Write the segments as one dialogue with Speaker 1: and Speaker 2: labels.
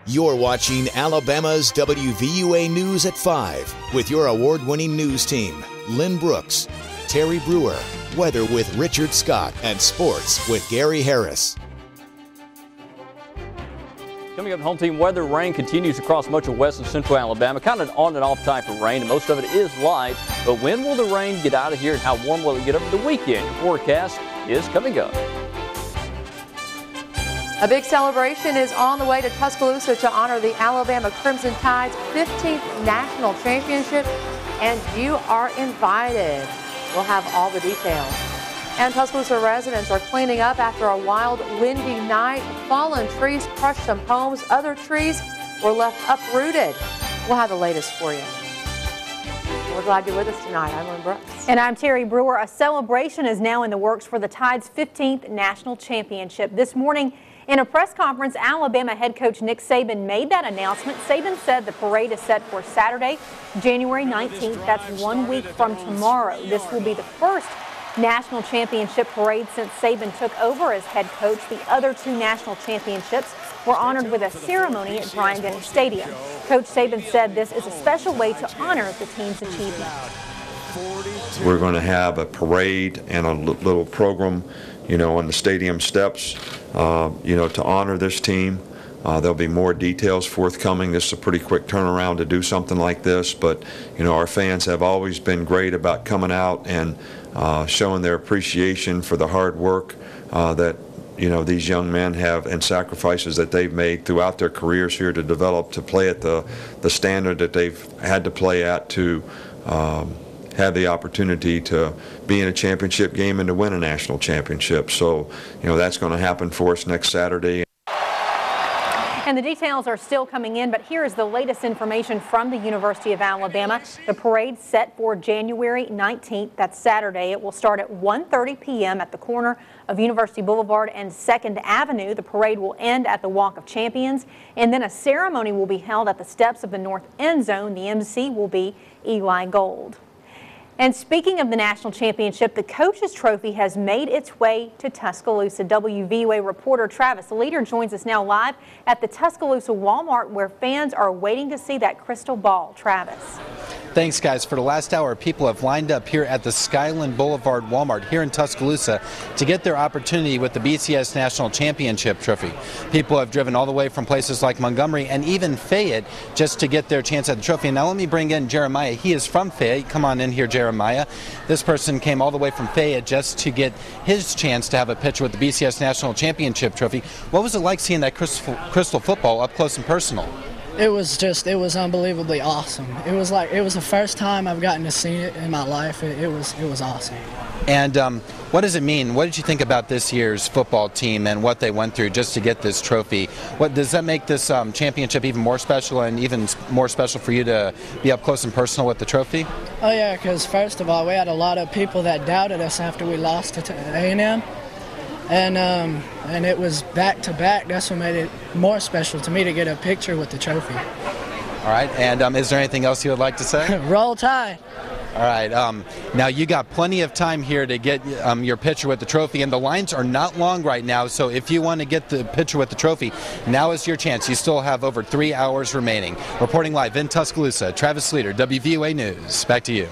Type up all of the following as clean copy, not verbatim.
Speaker 1: You're watching Alabama's WVUA News at 5 with your award-winning news team, Lynn Brooks, Terry Brewer, weather with Richard Scott, and sports with Gary Harris.
Speaker 2: Coming up, home team weather, rain continues across much of west and central Alabama. Kind of an on and off type of rain, and most of it is light. But when will the rain get out of here, and how warm will it get over the weekend? Your forecast is coming up.
Speaker 3: A big celebration is on the way to Tuscaloosa to honor the Alabama Crimson Tide's 15th national championship, and you are invited. We'll have all the details. And Tuscaloosa residents are cleaning up after a wild, windy night. Fallen trees crushed some homes. Other trees were left uprooted. We'll have the latest for you. We're glad you're with us tonight. I'm Lynn Brooks.
Speaker 4: And I'm Terry Brewer. A celebration is now in the works for the Tide's 15th national championship. This morning, in a press conference, Alabama head coach Nick Saban made that announcement. Saban said the parade is set for Saturday, January 19th. That's 1 week from tomorrow. This will be the first national championship parade since Saban took over as head coach. The other two national championships were honored with a ceremony at Bryant-Denny Stadium. Coach Saban said this is a special way to honor the team's achievement.
Speaker 5: We're going to have a parade and a little program, on the stadium steps, to honor this team. There'll be more details forthcoming. This is a pretty quick turnaround to do something like this, but our fans have always been great about coming out and showing their appreciation for the hard work that these young men have and sacrifices that they've made throughout their careers here to develop to play at the standard that they've had to play at to have the opportunity to be in a championship game and to win a national championship. So, that's going to happen for us next Saturday.
Speaker 4: And the details are still coming in, but here is the latest information from the University of Alabama. The parade set for January 19th. That's Saturday. It will start at 1:30 p.m. at the corner of University Boulevard and 2nd Avenue. The parade will end at the Walk of Champions, and then a ceremony will be held at the steps of the North End Zone. The MC will be Eli Gold. And speaking of the national championship, the Coach's Trophy has made its way to Tuscaloosa. WVUA reporter Travis Leader joins us now live at the Tuscaloosa Walmart, where fans are waiting to see that crystal ball. Travis.
Speaker 6: Thanks, guys. For the last hour, people have lined up here at the Skyland Boulevard Walmart here in Tuscaloosa to get their opportunity with the BCS National Championship Trophy. People have driven all the way from places like Montgomery and even Fayette just to get their chance at the trophy. Now let me bring in Jeremiah. He is from Fayette. Come on in here, Jeremiah. This person came all the way from Fayette just to get his chance to have a picture with the BCS National Championship Trophy. What was it like seeing that crystal football up close and personal?
Speaker 7: It was unbelievably awesome. It was the first time I've gotten to see it in my life. It was awesome.
Speaker 6: And what does it mean? What did you think about this year's football team and what they went through just to get this trophy? What does that make this championship even more special, and even more special for you to be up close and personal with the trophy?
Speaker 7: Oh yeah, because first of all, we had a lot of people that doubted us after we lost to A&M. And it was back to back. That's what made it more special to me to get a picture with the trophy.
Speaker 6: All right, and is there anything else you would like to say?
Speaker 7: Roll Tide.
Speaker 6: All right, now you got plenty of time here to get your picture with the trophy, and the lines are not long right now, so if you want to get the picture with the trophy, now is your chance. You still have over 3 hours remaining. Reporting live in Tuscaloosa, Travis Leader, WVUA News. Back to you.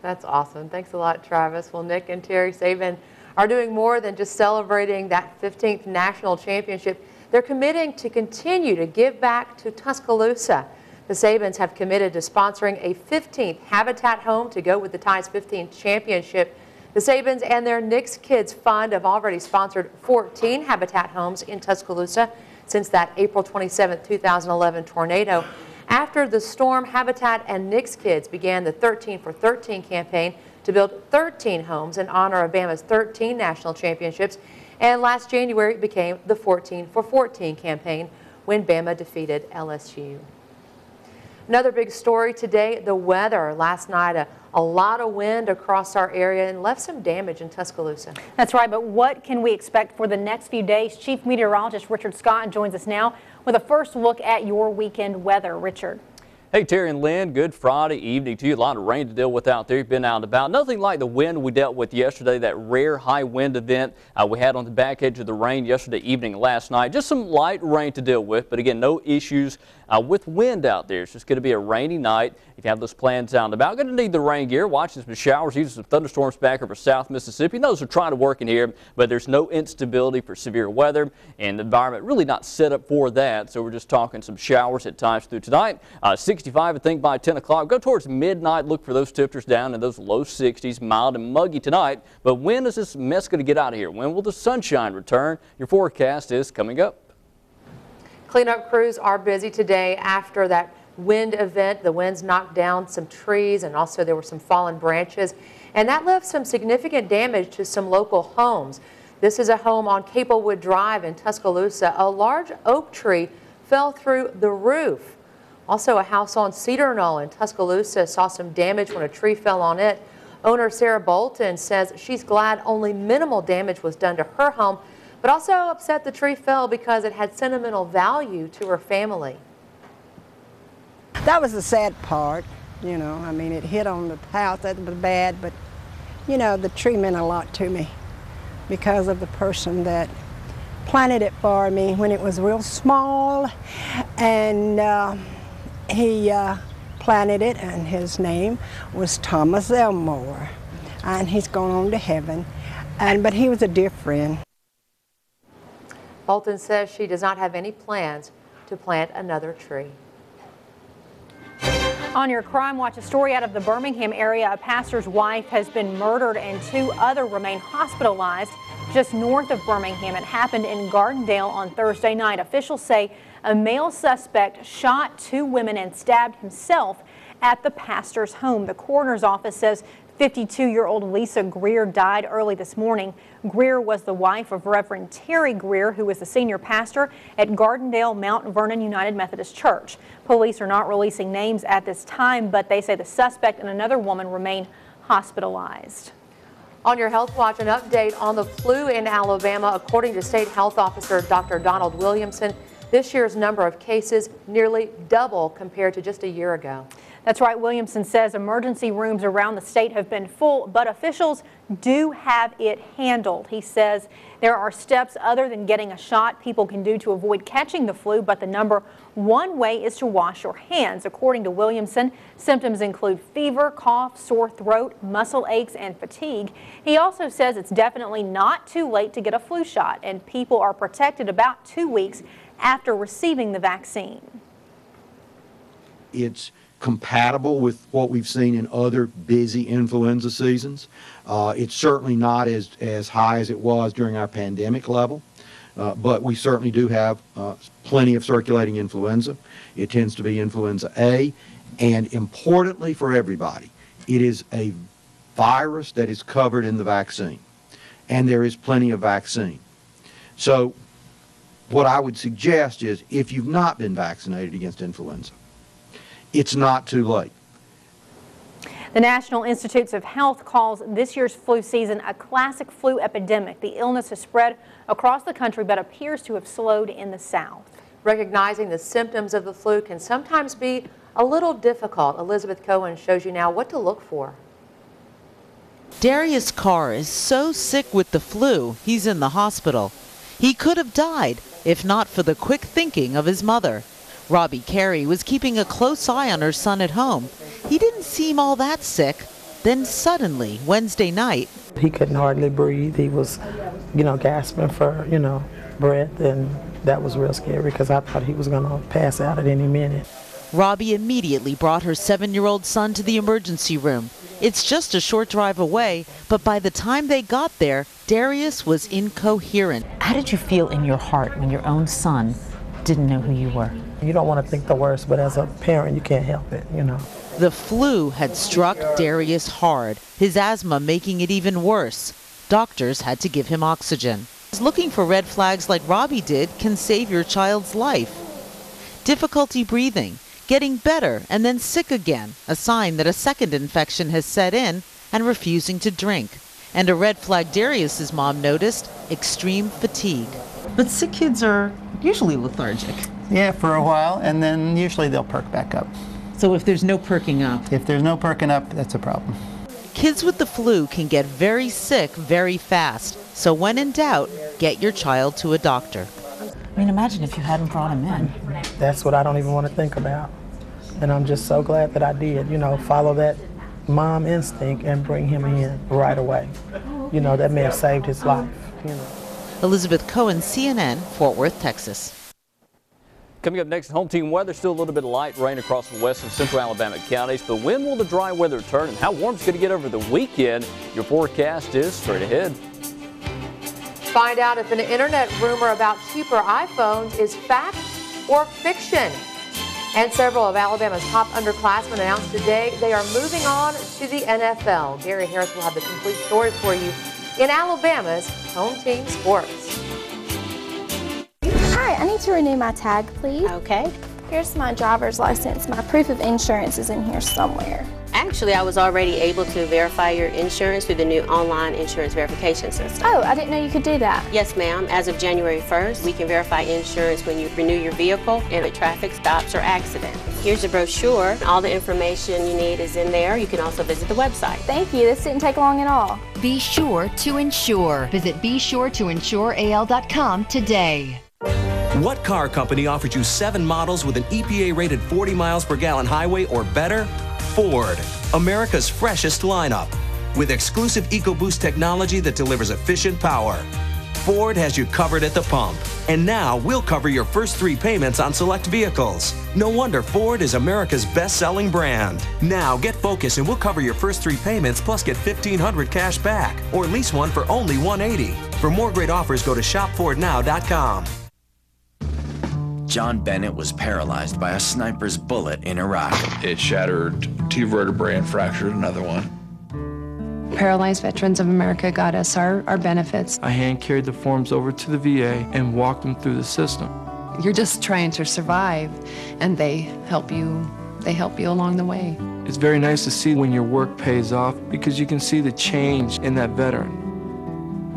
Speaker 3: That's awesome. Thanks a lot, Travis. Well, Nick and Terry Saban are doing more than just celebrating that 15th national championship. They're committing to continue to give back to Tuscaloosa. The Sabans have committed to sponsoring a 15th Habitat home to go with the Tide's 15th championship. The Sabans and their Knicks Kids Fund have already sponsored 14 Habitat homes in Tuscaloosa since that April 27, 2011 tornado. After the storm, Habitat and Knicks Kids began the 13 for 13 campaign to build 13 homes in honor of Bama's 13 national championships, and last January it became the 14 for 14 campaign when Bama defeated LSU. Another big story today, the weather. Last night, a lot of wind across our area and left some damage in Tuscaloosa.
Speaker 4: That's right, but what can we expect for the next few days? Chief Meteorologist Richard Scott joins us now with a first look at your weekend weather. Richard.
Speaker 2: Hey, Terry and Lynn, good Friday evening to you. A lot of rain to deal with out there. You've been out and about. Nothing like the wind we dealt with yesterday, that rare high wind event we had on the back edge of the rain yesterday evening last night. Just some light rain to deal with, but again, no issues with wind out there. It's just going to be a rainy night. If you have those plans out and about, going to need the rain gear. Watching some showers, even some thunderstorms back over South Mississippi. Those are trying to work in here, but there's no instability for severe weather, and the environment really not set up for that. So we're just talking some showers at times through tonight. 65, I think, by 10 o'clock. Go towards midnight. Look for those temperatures down in those low 60s. Mild and muggy tonight. But when is this mess going to get out of here? When will the sunshine return? Your forecast is coming up.
Speaker 3: Cleanup crews are busy today after that wind event. The winds knocked down some trees, and also there were some fallen branches, and that left some significant damage to some local homes. This is a home on Caplewood Drive in Tuscaloosa. A large oak tree fell through the roof. Also, a house on Cedar Knoll in Tuscaloosa saw some damage when a tree fell on it. Owner Sarah Bolton says she's glad only minimal damage was done to her home, but also upset the tree fell because it had sentimental value to her family.
Speaker 8: That was the sad part, you know. I mean, it hit on the house, that was bad, but, you know, the tree meant a lot to me because of the person that planted it for me when it was real small, and he planted it, and his name was Thomas Elmore, and he's gone on to heaven, but he was a dear friend.
Speaker 3: Bolton says she does not have any plans to plant another tree.
Speaker 4: On your Crime Watch, a story out of the Birmingham area. A pastor's wife has been murdered and 2 others remain hospitalized just north of Birmingham. It happened in Gardendale on Thursday night. Officials say a male suspect shot 2 women and stabbed himself at the pastor's home. The coroner's office says 52-year-old Lisa Greer died early this morning. Greer was the wife of Reverend Terry Greer, who was the senior pastor at Gardendale Mount Vernon United Methodist Church. Police are not releasing names at this time, but they say the suspect and another woman remain hospitalized.
Speaker 3: On your Health Watch, an update on the flu in Alabama. According to State Health Officer Dr. Donald Williamson, this year's number of cases nearly double compared to just a year ago.
Speaker 4: That's right. Williamson says emergency rooms around the state have been full, but officials do have it handled. He says there are steps other than getting a shot people can do to avoid catching the flu, but the number one way is to wash your hands. According to Williamson, symptoms include fever, cough, sore throat, muscle aches, and fatigue. He also says it's definitely not too late to get a flu shot, and people are protected about 2 weeks after receiving the vaccine.
Speaker 9: It's compatible with what we've seen in other busy influenza seasons. It's certainly not as high as it was during our pandemic level, but we certainly do have plenty of circulating influenza. It tends to be influenza A, and importantly for everybody, it is a virus that is covered in the vaccine, and there is plenty of vaccine. So what I would suggest is, if you've not been vaccinated against influenza, it's not too late.
Speaker 4: The National Institutes of Health calls this year's flu season a classic flu epidemic. The illness has spread across the country but appears to have slowed in the South.
Speaker 3: Recognizing the symptoms of the flu can sometimes be a little difficult. Elizabeth Cohen shows you now what to look for.
Speaker 10: Darius Carr is so sick with the flu, he's in the hospital. He could have died if not for the quick thinking of his mother. Robbie Carey was keeping a close eye on her son at home. He didn't seem all that sick. Then suddenly, Wednesday night,
Speaker 11: he couldn't hardly breathe. He was, gasping for, breath, and that was real scary because I thought he was going to pass out at any minute.
Speaker 10: Robbie immediately brought her 7-year-old son to the emergency room. It's just a short drive away, but by the time they got there, Darius was incoherent.
Speaker 12: How did you feel in your heart when your own son didn't know who you were?
Speaker 11: You don't want to think the worst, but as a parent, you can't help it,
Speaker 10: The flu had struck Darius hard, his asthma making it even worse. Doctors had to give him oxygen. Looking for red flags like Robbie did can save your child's life. Difficulty breathing, getting better and then sick again, a sign that a second infection has set in, and refusing to drink. And a red flag Darius's mom noticed, extreme fatigue.
Speaker 12: But sick kids are usually lethargic.
Speaker 13: Yeah, for a while, and then usually they'll perk back up.
Speaker 12: So if there's no perking up?
Speaker 13: If there's no perking up, that's a problem.
Speaker 10: Kids with the flu can get very sick very fast. So when in doubt, get your child to a doctor.
Speaker 12: I mean, imagine if you hadn't brought him in.
Speaker 11: That's what I don't even want to think about. And I'm just so glad that I did, you know, follow that mom instinct and bring him in right away. You know, that may have saved his life, you know.
Speaker 10: Elizabeth Cohen, CNN, Fort Worth, Texas.
Speaker 2: Coming up next, home team weather, still a little bit of light rain across the west and central Alabama counties. But when will the dry weather return and how warm it's going to get over the weekend? Your forecast is straight ahead.
Speaker 3: Find out if an internet rumor about cheaper iPhones is fact or fiction. And several of Alabama's top underclassmen announced today they are moving on to the NFL. Gary Harris will have the complete story for you in Alabama's home team sports.
Speaker 14: Hi, I need to renew my tag, please. Okay. Here's my driver's license. My proof of insurance is in here somewhere.
Speaker 15: Actually, I was already able to verify your insurance through the new online insurance verification system.
Speaker 14: Oh, I didn't know you could do that.
Speaker 15: Yes, ma'am. As of January 1st, we can verify insurance when you renew your vehicle and with traffic stops or accidents. Here's the brochure. All the information you need is in there. You can also visit the website.
Speaker 14: Thank you. This didn't take long at all.
Speaker 16: Be sure to insure. Visit BeSureToInsureAL.com today.
Speaker 17: What car company offers you 7 models with an EPA-rated 40 miles per gallon highway or better? Ford, America's freshest lineup. With exclusive EcoBoost technology that delivers efficient power. Ford has you covered at the pump. And now we'll cover your first 3 payments on select vehicles. No wonder Ford is America's best-selling brand. Now get focused and we'll cover your first 3 payments plus get $1,500 cash back. Or lease one for only $180. For more great offers, go to shopfordnow.com.
Speaker 18: John Bennett was paralyzed by a sniper's bullet in Iraq.
Speaker 19: It shattered 2 vertebrae and fractured another one.
Speaker 20: Paralyzed Veterans of America got us our benefits.
Speaker 21: I hand carried the forms over to the VA and walked them through the system.
Speaker 20: You're just trying to survive, and they help you along the way.
Speaker 21: It's very nice to see when your work pays off because you can see the change in that veteran.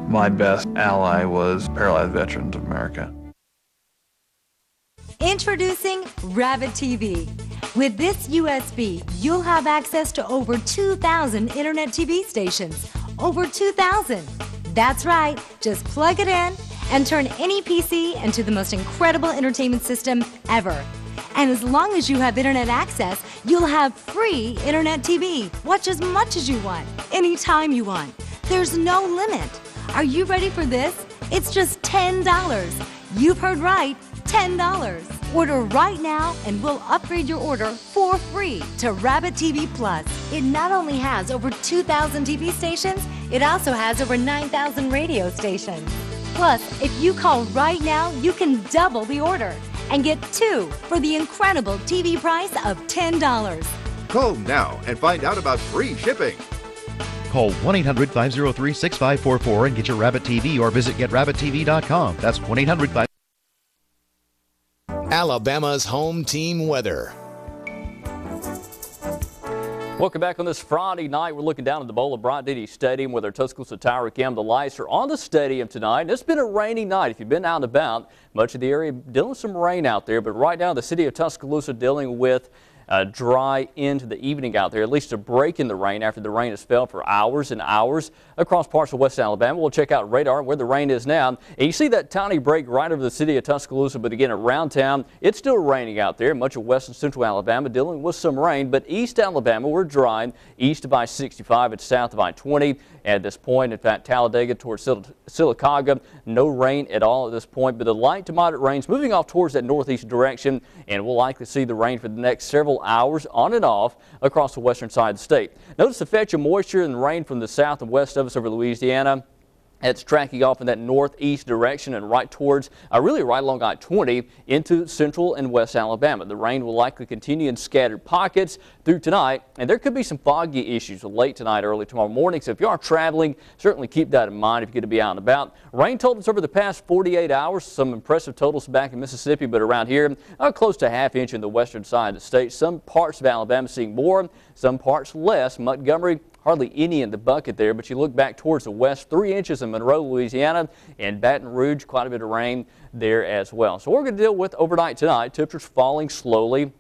Speaker 19: My best ally was Paralyzed Veterans of America.
Speaker 22: Introducing Rabbit TV. With this USB, you'll have access to over 2,000 internet TV stations. Over 2,000. That's right, just plug it in and turn any PC into the most incredible entertainment system ever. And as long as you have internet access, you'll have free internet TV. Watch as much as you want, anytime you want. There's no limit. Are you ready for this? It's just $10. You've heard right. $10. Order right now and we'll upgrade your order for free to Rabbit TV Plus. It not only has over 2,000 TV stations, it also has over 9,000 radio stations. Plus, if you call right now, you can double the order and get 2 for the incredible TV price of $10.
Speaker 23: Call now and find out about free shipping.
Speaker 24: Call 1-800-503-6544 and get your Rabbit TV or visit GetRabbitTV.com. That's 1-800-503-6544.
Speaker 1: Alabama's home team weather.
Speaker 2: Welcome back on this Friday night. We're looking down at the bowl of Bryant-Denny Stadium with our Tuscaloosa Tower Cam. The lights are on the stadium tonight. And it's been a rainy night. If you've been out and about, much of the area dealing with some rain out there. But right now, the city of Tuscaloosa dealing with dry into the evening out there, at least a break in the rain after the rain has fell for hours and hours across parts of West Alabama. We'll check out radar where the rain is now. And you see that tiny break right over the city of Tuscaloosa, but again around town, it's still raining out there. Much of west and central Alabama dealing with some rain, but east Alabama, we're dry. East of I-65 and south of I-20. At this point, in fact, Talladega towards Sylacauga, no rain at all at this point, but the light to moderate rains moving off towards that northeast direction, and we'll likely see the rain for the next several hours on and off across the western side of the state. Notice the fetch of moisture and rain from the south and west of us over Louisiana. It's tracking off in that northeast direction and right towards, really right along I-20 into central and west Alabama. The rain will likely continue in scattered pockets through tonight, and there could be some foggy issues late tonight, early tomorrow morning. So if you are traveling, certainly keep that in mind if you're going to be out and about. Rain totals over the past 48 hours, some impressive totals back in Mississippi, but around here, close to ½ inch in the western side of the state. Some parts of Alabama seeing more, some parts less. Montgomery, hardly any in the bucket there, but you look back towards the west, 3 inches in Monroe, Louisiana, and Baton Rouge, quite a bit of rain there as well. So we're going to deal with overnight tonight. Temperatures falling slowly.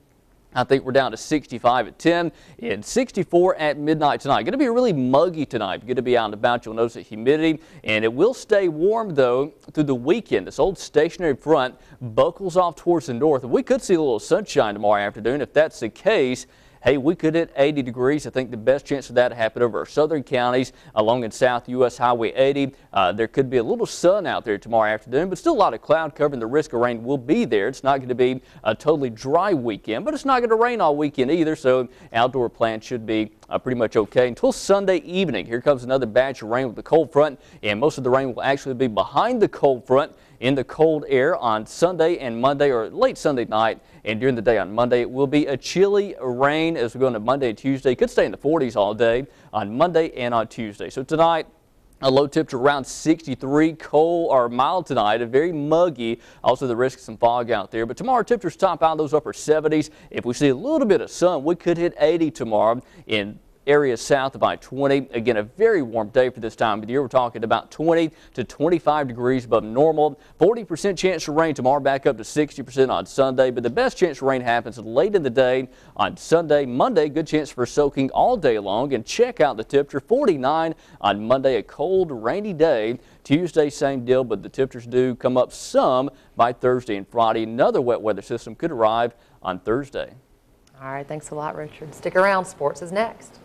Speaker 2: I think we're down to 65 at 10 and 64 at midnight tonight. Going to be really muggy tonight. Going to be out and about. You'll notice the humidity, and it will stay warm, though, through the weekend. This old stationary front buckles off towards the north. We could see a little sunshine tomorrow afternoon. If that's the case, hey, we could hit 80 degrees. I think the best chance of that to happen over our southern counties along in South U.S. Highway 80. There could be a little sun out there tomorrow afternoon, but still a lot of cloud cover, and the risk of rain will be there. It's not going to be a totally dry weekend, but it's not going to rain all weekend either, so outdoor plans should be pretty much okay until Sunday evening. Here comes another batch of rain with the cold front, and most of the rain will actually be behind the cold front in the cold air on Sunday and Monday, or late Sunday night, and during the day on Monday. It will be a chilly rain as we go into Monday and Tuesday. Could stay in the 40s all day on Monday and on Tuesday. So tonight, a low temperature around 63, cold or mild tonight, and very muggy. Also the risk of some fog out there. But tomorrow temperatures top out those upper 70s. If we see a little bit of sun, we could hit 80 tomorrow in areas south of I-20. Again, a very warm day for this time of the year. We're talking about 20 to 25 degrees above normal. 40% chance of rain tomorrow, back up to 60% on Sunday. But the best chance of rain happens late in the day on Sunday. Monday, good chance for soaking all day long. And check out the temperature, 49 on Monday, a cold, rainy day. Tuesday, same deal, but the temperatures do come up some by Thursday and Friday. Another wet weather system could arrive on Thursday.
Speaker 3: All right, thanks a lot, Richard. Stick around. Sports is next.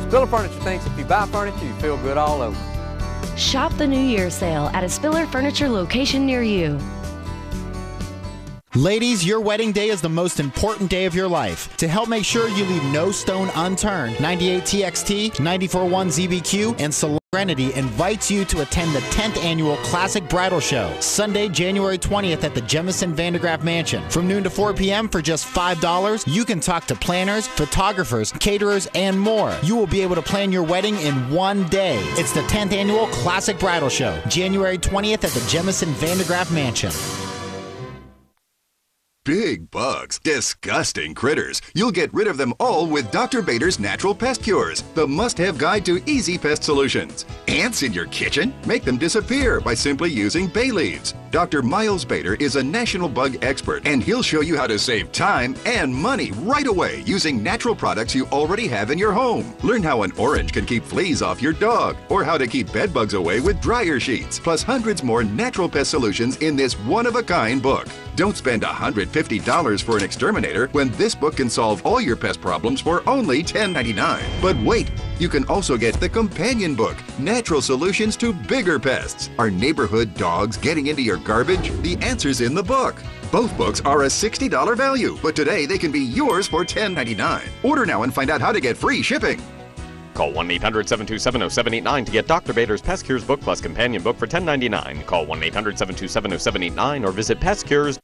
Speaker 5: Spiller Furniture thinks if you buy furniture, you feel good all over.
Speaker 6: Shop the New Year sale at a Spiller Furniture location near you.
Speaker 7: Ladies, your wedding day is the most important day of your life. To help make sure you leave no stone unturned, 98TXT, 94.1 ZBQ, and Serenity invites you to attend the 10th annual Classic Bridal Show, Sunday, January 20th at the Jemison Vandegraff Mansion. From noon to 4 p.m. for just $5, you can talk to planners, photographers, caterers, and more. You will be able to plan your wedding in one day. It's the 10th annual Classic Bridal Show, January 20th at the Jemison Vandegraff Mansion.
Speaker 23: Big bugs, disgusting critters. You'll get rid of them all with Dr. Bader's Natural Pest Cures, the must-have guide to easy pest solutions. Ants in your kitchen? Make them disappear by simply using bay leaves. Dr. Miles Bader is a national bug expert, and he'll show you how to save time and money right away using natural products you already have in your home. Learn how an orange can keep fleas off your dog, or how to keep bed bugs away with dryer sheets, plus hundreds more natural pest solutions in this one-of-a-kind book. Don't spend $150 for an exterminator when this book can solve all your pest problems for only $10.99. But wait, you can also get the companion book, Natural Solutions to Bigger Pests. Are neighborhood dogs getting into your garbage? The answer's in the book. Both books are a $60 value, but today they can be yours for $10.99. Order now and find out how to get free shipping.
Speaker 8: Call 1-800-727-0789 to get Dr. Bader's Pest Cures book plus companion book for $10.99. Call 1-800-727-0789 or visit PestCures.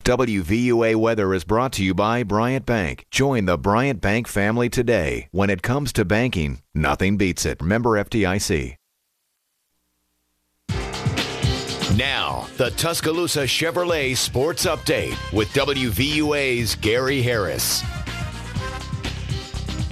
Speaker 1: WVUA weather is brought to you by Bryant Bank. Join the Bryant Bank family today. When it comes to banking, nothing beats it. Member FDIC. Now, the Tuscaloosa Chevrolet Sports Update with WVUA's Gary Harris.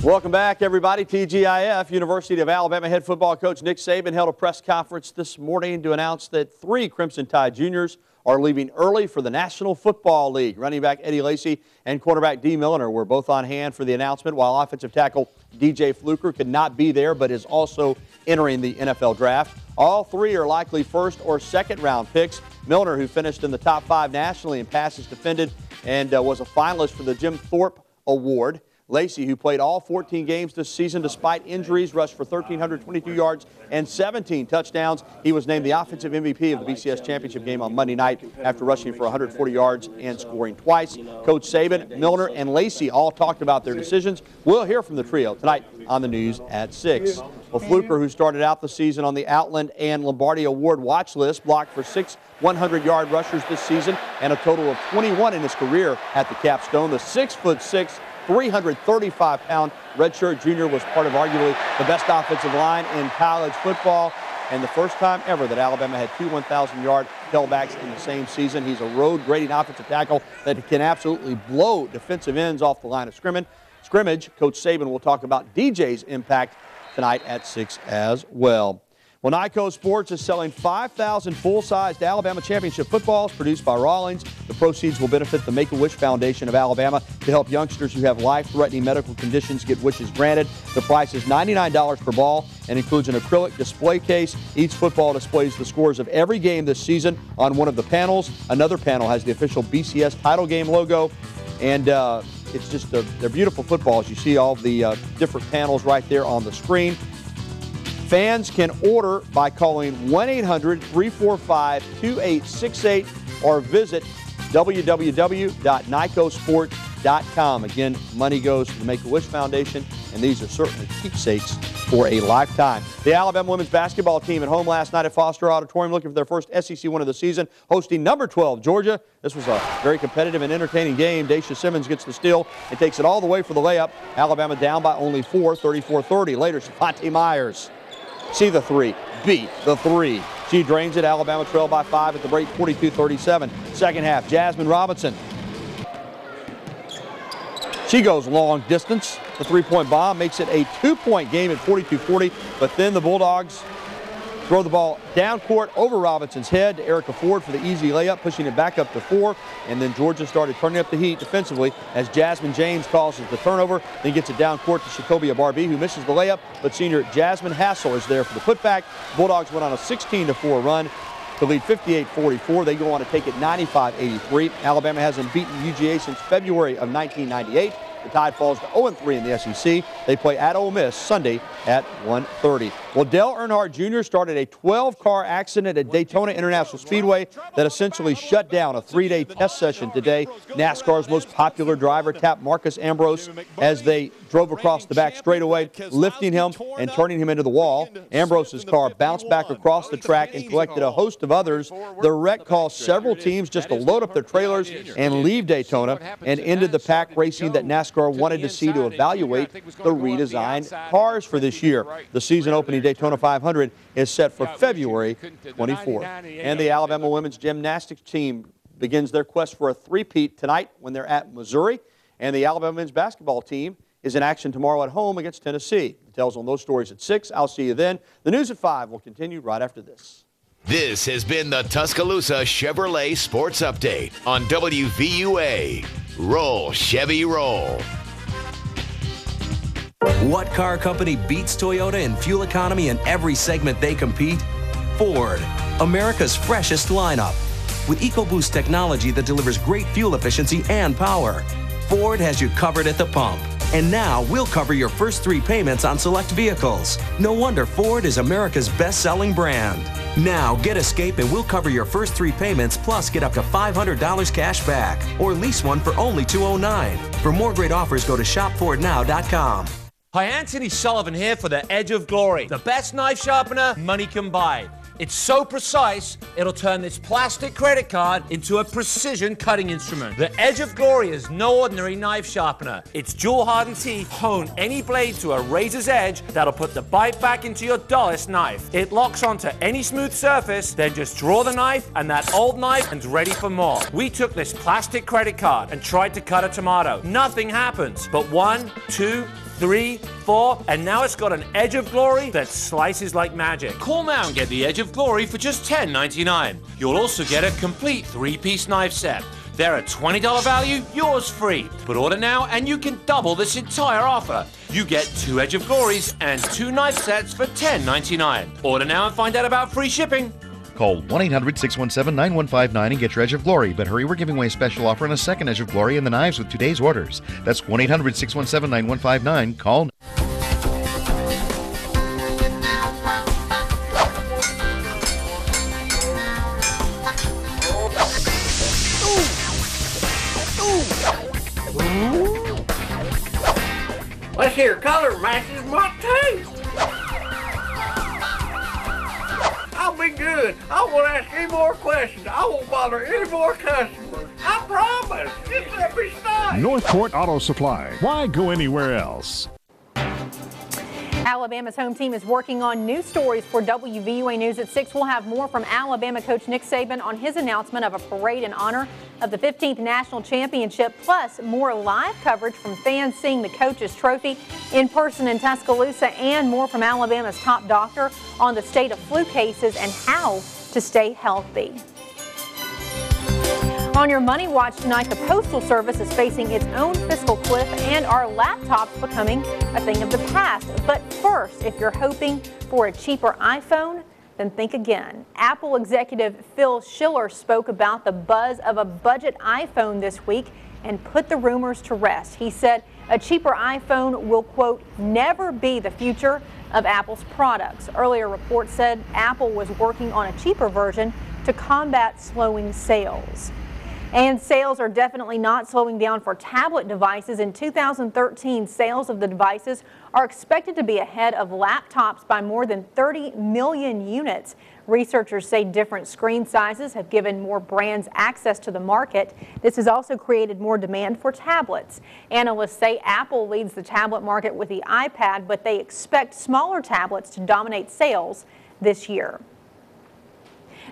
Speaker 25: Welcome back, everybody. TGIF. University of Alabama head football coach Nick Saban held a press conference this morning to announce that 3 Crimson Tide juniors are leaving early for the National Football League. Running back Eddie Lacy and quarterback Dee Milliner were both on hand for the announcement, while offensive tackle DJ Fluker could not be there but is also entering the NFL draft. All 3 are likely first or second round picks. Milliner, who finished in the top 5 nationally in passes defended and was a finalist for the Jim Thorpe Award. Lacy, who played all 14 games this season despite injuries, rushed for 1,322 yards and 17 touchdowns. He was named the offensive MVP of the BCS championship game on Monday night after rushing for 140 yards and scoring twice. Coach Saban, Milliner, and Lacy all talked about their decisions. We'll hear from the trio tonight on the news at 6. Well, Fluker, who started out the season on the Outland and Lombardi Award watch list, blocked for 6 100-yard rushers this season and a total of 21 in his career at the capstone. The 6'6" 335-pound redshirt junior was part of arguably the best offensive line in college football, and the first time ever that Alabama had two 1,000-yard tailbacks in the same season. He's a road-grading offensive tackle that can absolutely blow defensive ends off the line of scrimmage. Coach Saban will talk about DJ's impact tonight at 6 as well. Well, Nyco Sports is selling 5,000 full-sized Alabama championship footballs produced by Rawlings. The proceeds will benefit the Make-A-Wish Foundation of Alabama to help youngsters who have life-threatening medical conditions get wishes granted. The price is $99 per ball and includes an acrylic display case. Each football displays the scores of every game this season on one of the panels. Another panel has the official BCS title game logo, and it's just they're beautiful footballs. You see all the different panels right there on the screen. Fans can order by calling 1-800-345-2868 or visit www.nycosports.com. Again, money goes to the Make-A-Wish Foundation, and these are certainly keepsakes for a lifetime. The Alabama women's basketball team at home last night at Foster Auditorium looking for their first SEC win of the season, hosting number 12, Georgia. This was a very competitive and entertaining game. Daisha Simmons gets the steal and takes it all the way for the layup. Alabama down by only 4, 34-30. Later, Savante Myers. See the three, beat the three. She drains it. Alabama trailed by 5 at the break, 42-37. Second half, Jasmine Robinson. She goes long distance. The three-point bomb makes it a 2-point game at 42-40, but then the Bulldogs throw the ball down court over Robinson's head to Erica Ford for the easy layup, pushing it back up to 4. And then Georgia started turning up the heat defensively as Jasmine James causes the turnover, then gets it down court to Shakobia Barbie, who misses the layup, but senior Jasmine Hassel is there for the putback. Bulldogs went on a 16-4 run to lead 58-44. They go on to take it 95-83. Alabama hasn't beaten UGA since February of 1998. The Tide falls to 0-3 in the SEC. They play at Ole Miss Sunday at 1:30. Well, Dale Earnhardt Jr. started a 12-car accident at Daytona International Speedway that essentially shut down a 3-day test session today. NASCAR's most popular driver tapped Marcus Ambrose as they drove across the back straightaway, lifting him and turning him into the wall. Ambrose's car bounced back across the track and collected a host of others. The wreck caused several teams just to load up their trailers and leave Daytona, and ended the pack racing that NASCAR wanted to see to evaluate the redesigned cars for this year. The season opening Daytona 500 is set for February 24th. And the Alabama women's gymnastics team begins their quest for a three-peat tonight when they're at Missouri. And the Alabama men's basketball team is in action tomorrow at home against Tennessee. Details on those stories at 6. I'll see you then. The news at 5 will continue right after this.
Speaker 1: This has been the Tuscaloosa Chevrolet Sports Update on WVUA. Roll, Chevy, roll.
Speaker 17: What car company beats Toyota in fuel economy in every segment they compete? Ford, America's freshest lineup. With EcoBoost technology that delivers great fuel efficiency and power, Ford has you covered at the pump. And now we'll cover your first 3 payments on select vehicles. No wonder Ford is America's best-selling brand. Now get Escape and we'll cover your first 3 payments plus get up to $500 cash back. Or lease one for only $209. For more great offers, go to shopfordnow.com.
Speaker 4: Hi, Anthony Sullivan here for the Edge of Glory. The best knife sharpener money can buy. It's so precise, it'll turn this plastic credit card into a precision cutting instrument. The Edge of Glory is no ordinary knife sharpener. Its dual-hardened teeth hone any blade to a razor's edge that'll put the bite back into your dullest knife. It locks onto any smooth surface, then just draw the knife, and that old knife is ready for more. We took this plastic credit card and tried to cut a tomato. Nothing happens, but 1, 2, 3, 4, and now it's got an Edge of Glory that slices like magic. Call now and get the Edge of Glory for just $10.99. You'll also get a complete 3-piece knife set. They're a $20 value, yours free. But order now and you can double this entire offer. You get 2 Edge of Glories and 2 knife sets for $10.99. Order now and find out about free shipping.
Speaker 24: Call 1-800-617-9159 and get your Edge of Glory. But hurry, we're giving away a special offer on a second Edge of Glory and the knives with today's orders. That's 1-800-617-9159. Call now.
Speaker 9: Let's hear color matches my taste. I'll be good. I won't ask any more questions. I won't bother any more customers. I promise. Just let me start.
Speaker 10: Northport Auto Supply. Why go anywhere else?
Speaker 11: Alabama's home team is working on new stories for WVUA News at 6. We'll have more from Alabama coach Nick Saban on his announcement of a parade in honor of the 15th National Championship, plus more live coverage from fans seeing the coach's trophy in person in Tuscaloosa, and more from Alabama's top doctor on the state of flu cases and how to stay healthy. On your Money Watch tonight, the Postal Service is facing its own fiscal cliff and our laptops becoming a thing of the past. But first, if you're hoping for a cheaper iPhone, then think again. Apple executive Phil Schiller spoke about the buzz of a budget iPhone this week and put the rumors to rest. He said a cheaper iPhone will, quote, never be the future of Apple's products. Earlier reports said Apple was working on a cheaper version to combat slowing sales. And sales are definitely not slowing down for tablet devices. In 2013, sales of the devices are expected to be ahead of laptops by more than 30 million units. Researchers say different screen sizes have given more brands access to the market. This has also created more demand for tablets. Analysts say Apple leads the tablet market with the iPad, but they expect smaller tablets to dominate sales this year.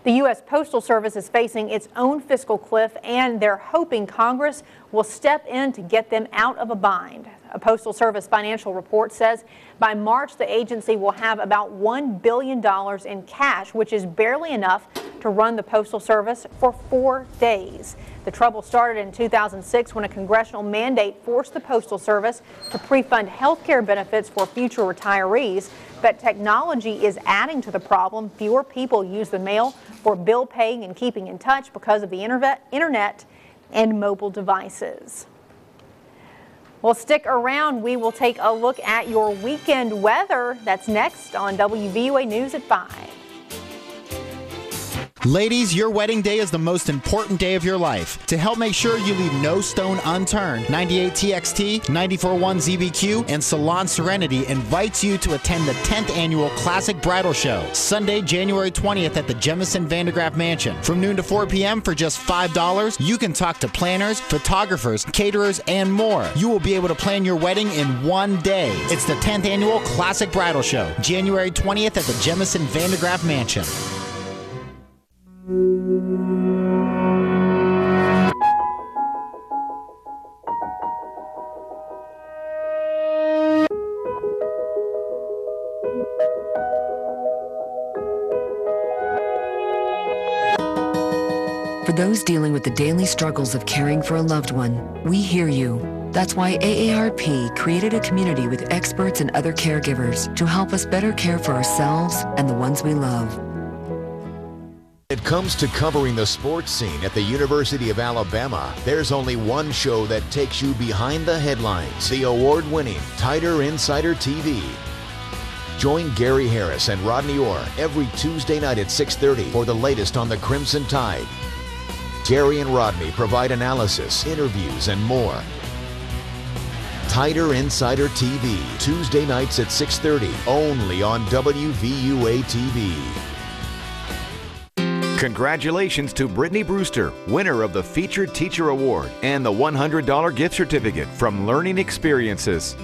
Speaker 11: The U.S. Postal Service is facing its own fiscal cliff, and they're hoping Congress will step in to get them out of a bind. A Postal Service financial report says by March, the agency will have about $1 billion in cash, which is barely enough to run the Postal Service for 4 days. The trouble started in 2006 when a congressional mandate forced the Postal Service to pre-fund health care benefits for future retirees. But technology is adding to the problem. Fewer people use the mail for bill paying and keeping in touch because of the internet and mobile devices. Well, stick around. We will take a look at your weekend weather. That's next on WVUA News at 5.
Speaker 7: Ladies, your wedding day is the most important day of your life. To help make sure you leave no stone unturned, 98TXT, 94.1 ZBQ, and Salon Serenity invites you to attend the 10th annual Classic Bridal Show, Sunday, January 20th at the Jemison Vandegraff Mansion. From noon to 4 p.m. for just $5, you can talk to planners, photographers, caterers, and more. You will be able to plan your wedding in one day. It's the 10th annual Classic Bridal Show, January 20th at the Jemison Vandegraff Mansion.
Speaker 16: For those dealing with the daily struggles of caring for a loved one, we hear you. That's why AARP created a community with experts and other caregivers to help us better care for ourselves and the ones we love.
Speaker 1: When it comes to covering the sports scene at the University of Alabama, there's only one show that takes you behind the headlines, the award-winning Tider Insider TV. Join Gary Harris and Rodney Orr every Tuesday night at 6:30 for the latest on the Crimson Tide. Gary and Rodney provide analysis, interviews, and more. Tider Insider TV, Tuesday nights at 6:30, only on WVUA TV.
Speaker 12: Congratulations to Brittany Brewster, winner of the Featured Teacher Award and the $100 gift certificate from Learning Experiences.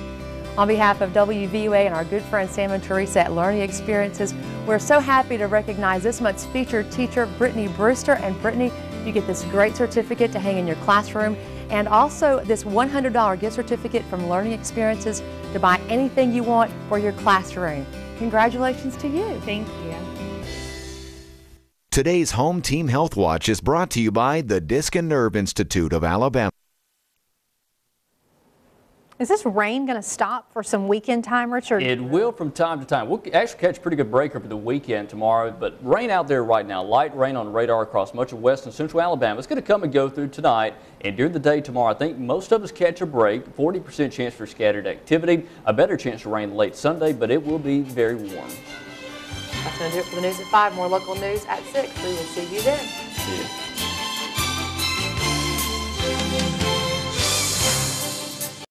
Speaker 3: On behalf of WVUA and our good friend Sam and Teresa at Learning Experiences, we're so happy to recognize this month's featured teacher, Brittany Brewster. And Brittany, you get this great certificate to hang in your classroom, and also this $100 gift certificate from Learning Experiences to buy anything you want for your classroom. Congratulations to you.
Speaker 13: Thank you.
Speaker 1: Today's Home Team Health Watch is brought to you by the Disc and Nerve Institute of Alabama.
Speaker 11: Is this rain going to stop for some weekend time, Richard?
Speaker 2: It will from time to time. We'll actually catch a pretty good break over the weekend tomorrow, but rain out there right now. Light rain on radar across much of west and central Alabama. It's going to come and go through tonight and during the day tomorrow. I think most of us catch a break. 40% chance for scattered activity. A better chance to rain late Sunday, but it will be very warm.
Speaker 3: That's going to do it for the news at 5. More local news at 6. We will see you then.
Speaker 2: See you.